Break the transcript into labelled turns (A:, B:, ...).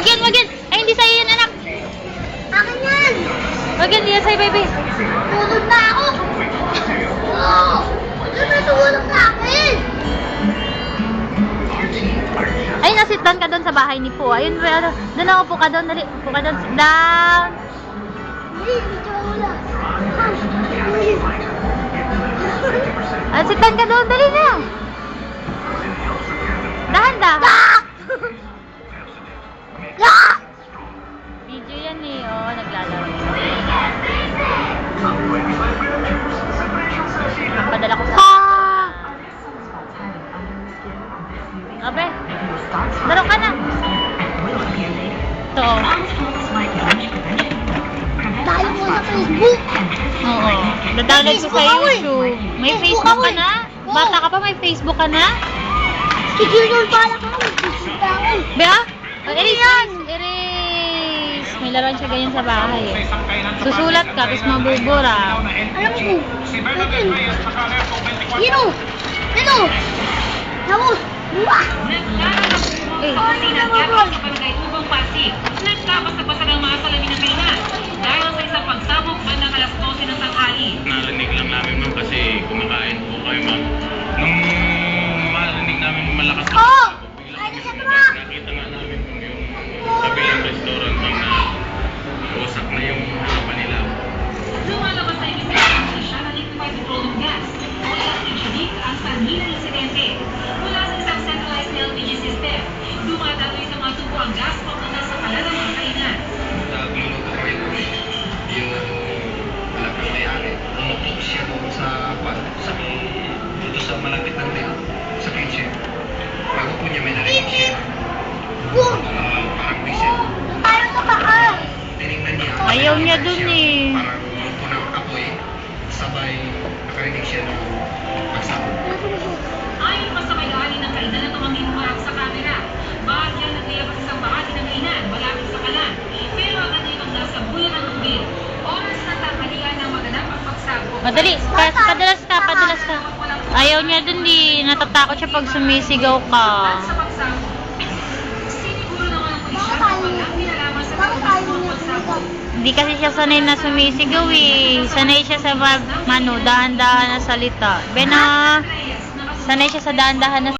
A: Wag yan. Ay, hindi sa'yo yan, anak.
B: Akin yan!
A: Wag yan, hindi yan sa'yo, baby.
B: Tulog na ako! Oo! Tulog na akin!
A: Ay, nasit down ka doon sa bahay ni Po. Ayun, doon ako, upo ka doon. Dali, upo ka doon. Sit down.
B: Hindi, medyo wala.
A: Ah, sit down ka doon. Dali na. Dahan-dahan. Video yan eh. Oo, naglalaro. Padala ko sa... Abe, laro ka na. Ito.
B: Tayo mo sa Facebook!
A: Oo. Dadownload ko sa YouTube. May Facebook ka na? Bata ka pa, may Facebook ka na?
B: Sigurol pala ka! Mag-Facebook ako!
A: Bea? Erase! Erase! May laruan siya ganyan sa bahay eh. Susulat ka, tapos mabubura.
B: Alam ko! Natin! Yino! Yino! Tapos! Buwa!
A: Eh.
C: Sinagyapan sa barangay Ubang Pasig, nagkabasa-basa ng mga salamin ng kainan dahil sa isang pagsabog bandang alas 12 ng tanghali.
D: Narinig lang namin, ma'am, kasi kumakain po kayo, ma'am. Nung marinig namin malakas na
B: Oh!
D: bigla
B: Ay,
D: kami
B: nasa truck!
D: nakita nga namin kung yung kabilang restaurant, ma'am, na usak na yung harapan nila.
C: Lumalabas na imbestigasyon sa siya na liquefied petroleum gas. Mula sa Inchalik ang sanhi ng insidente. Mula sa isang centralized LPG system, dumadaloy sa mga tubo ang gas papunta sa palalang mga kainan.
D: Nagluto kami yung malapit may-ari. Umupo siya doon dito sa malapit ng rin, sa kitchen. Bago po niya may narinig siya.
B: Buwag!
D: Parang visit.
B: Tayo sa taas!
D: Tinignan niya.
A: Ayaw niya dun eh.
D: Parang punang apoy, sabay nakarinig siya ng pagsabog.
C: Ayon pa sa may-ari ng kainan na tumanging humarap sa kamera, bahagyang nagliyabas isang bahagi ng kainan malapit sa kalan. Pero agad na ibang nasa bulan ng tubig. Oras na tanghalian ng maganap ang pagsabog.
A: Madali, padalas ka, padalas ka. Ayaw niya dun di, natatakot siya pag sumisigaw ka.
C: At sa pagsabog, siniguro naman ang pulisya na walang nilalaman sa pagkakasong pagsabog.
A: Hindi kasi siya sanay na sumisigaw eh. Sanay siya sa dahan-dahan na salita. Bena, sanay siya sa dahan-dahan na